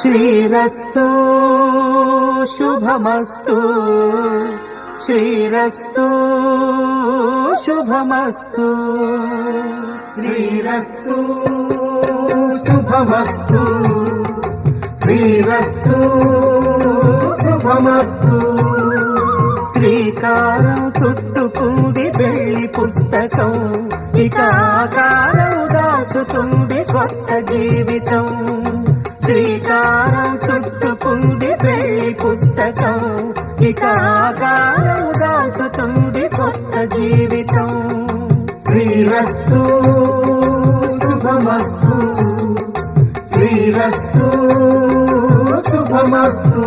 శ్రీరస్తు శుభమస్తు శ్రీరస్తు శుభమస్తు శ్రీరస్తు శుభమస్తు శ్రీరస్తు శుభమస్తు శ్రీకారం చుట్టుకుంది పెళ్లి పుస్తకం ఇక ఆకారం దాచుతుంది కొత్త జీవితం శ్రీకారం చుట్టుకుంది పెళ్లి పుస్తకం ఇక ఆకారం దాచుతుంది కొత్త జీవితం శ్రీరస్తు శుభమస్తు శ్రీరస్తు శుభమస్తు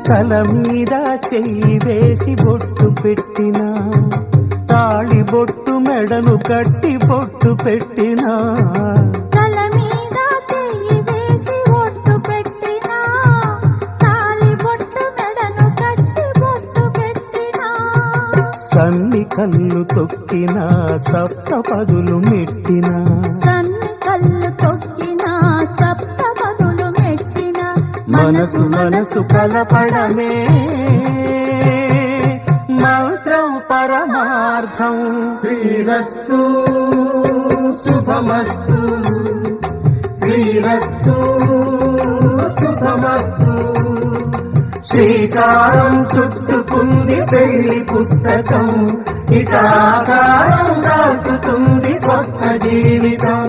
తల మీద చెయ్యి వేసి బొట్టు పెట్టినా తాళి బొట్టు మెడను కట్టి బొట్టు పెట్టినా తల మీద చెయ్యి వేసి బొట్టు పెట్టినా తాళి బొట్టు మెడను కట్టి బొట్టు పెట్టినా సన్ని కళ్ళు తొక్కినా సప్త పదులు మెట్టినా సన్ని కళ్ళు తొక్కినా సప్త పదులు మెట్టినా మనసు మనసు కలపడమే మంత్రం పరమార్థం శ్రీరస్తు శుభమస్తు శ్రీరస్తు శుభమస్తు శ్రీకారం చుట్టుకుంది పెళ్లి పుస్తకం ఇక ఆకారం దాచుతుంది కొత్త జీవితం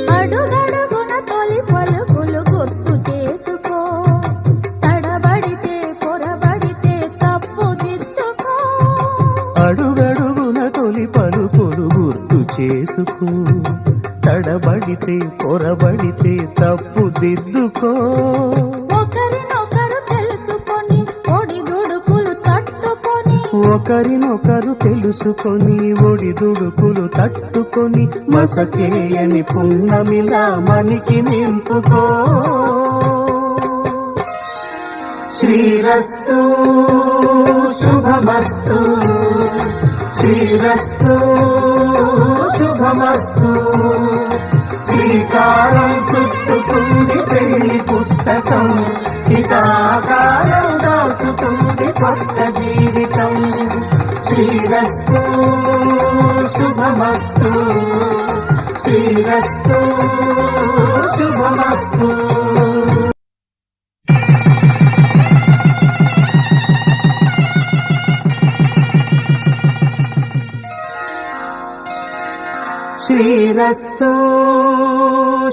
అడుగడుగున తొలి పలుకులు గుర్తు చేసుకో తడబడితే పొరబడితే తప్పు దిద్దుకో అడుగడుగున తొలి పలుకులు గుర్తు చేసుకో తడబడితే పొరబడితే తప్పు దిద్దుకో ఒకరినొకరు తెలుసుకొని ఒడిదుడుకులు తట్టుకొని ఒకరినొకరు తెలుసుకొని ఒడిదుడుకులు తట్టుకొని మసకేయని పున్నమిలా మనికి నింపుకో శ్రీరస్తు శుభమస్తు శ్రీరస్తు శుభమస్తు శ్రీకారం చుట్టుకుంది పెళ్లి పుస్తకం ఇక ఆకారం దాచుతుంది కొత్త జీవితం శ్రీరస్తు శుభమస్తు శ్రీరస్తు శుభమస్తు శ్రీరస్తు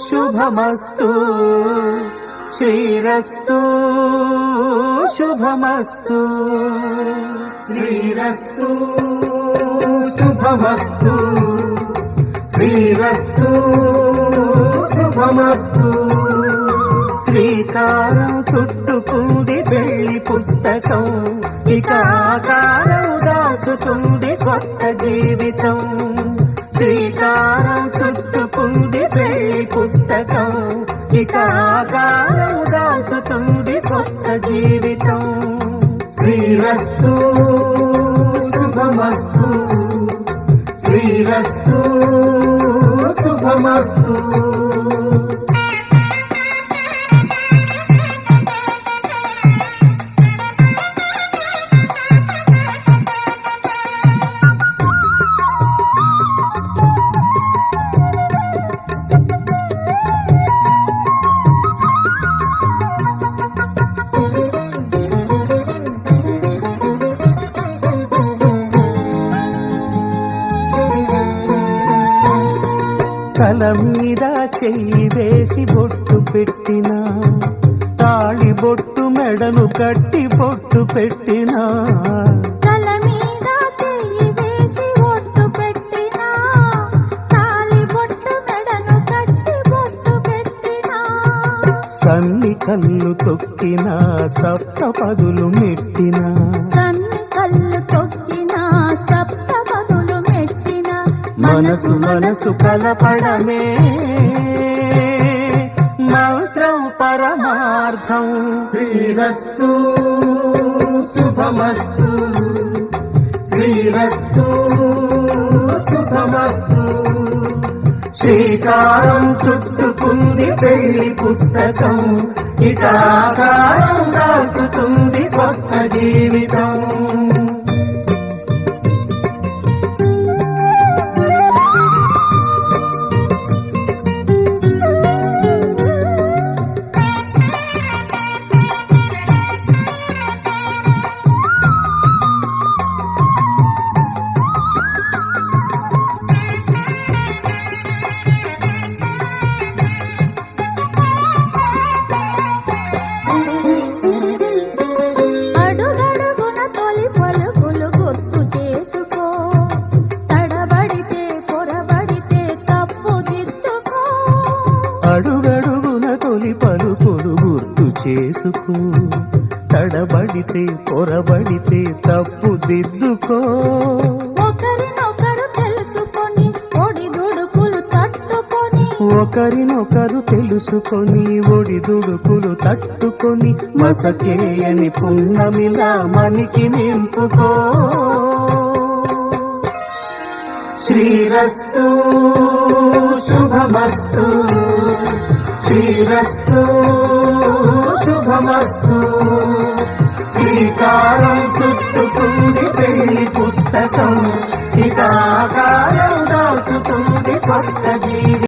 శుభమస్తు శ్రీరస్తు శుభమస్తు శ్రీరస్తు శుభమస్తు శ్రీరస్తు శుభమస్తు శ్రీకారం చుట్టుకుంది పెళ్లి పుస్తకం ఇక ఆకారం దాచుతుంది కొత్త జీవితం శ్రీకారం చుట్టుకుంది పెళ్లి పుస్తకం ఇక ఆకారం దాచుతుంది కొత్త జీవితం శ్రీరస్తు శుభమస్తు శ్రీరస్తు శుభమస్తు తల మీద చెయ్యి వేసి బొట్టు పెట్టినా, తాళి బొట్టు మెడను కట్టి బొట్టు పెట్టినా, తల మీద చెయ్యి వేసి ఒట్టు పెట్టినా, తాళి బొట్టు మెడను కట్టి బొట్టు పెట్టినా, సన్ని కళ్ళు తొక్కినా సప్త పదులు మెట్టినా, సన్ని కళ్ళు తొక్కినా సప్త పదులు మెట్టినా, మనసు మనసు కలపడమే మంత్రం పరమార్థం. శ్రీరస్తు శుభమస్తు, శ్రీరస్తు శుభమస్తు. శ్రీకారం చుట్టుకుంది పెళ్లి పుస్తకం, ఇక ఆకారం దాచుతుంది కొత్త జీవితం. అడుగడుగున తొలి పలుకులు గుర్తు చేసుకో, తడబడితే పొరబడితే తప్పు దిద్దుకో. అడుగడుగున తొలి పలుకులు గుర్తు చేసుకో, తడబడితే పొరబడితే తప్పు దిద్దుకో. ఒకరినొకరు తెలుసుకొని ఒడిదుడుకులు తట్టుకొని, ఒకరినొకరు తెలుసుకొని ఒడిదుడుకులు తట్టుకొని, మసకేయని పున్నమిలా మనికి నింపుకో. శ్రీరస్తు శుభమస్తు, శ్రీరస్తు శుభమస్తు. శ్రీకారం చుట్టుకుంది పెళ్లి పుస్తకం, ఇక ఆకారం దాచుతుంది కొత్త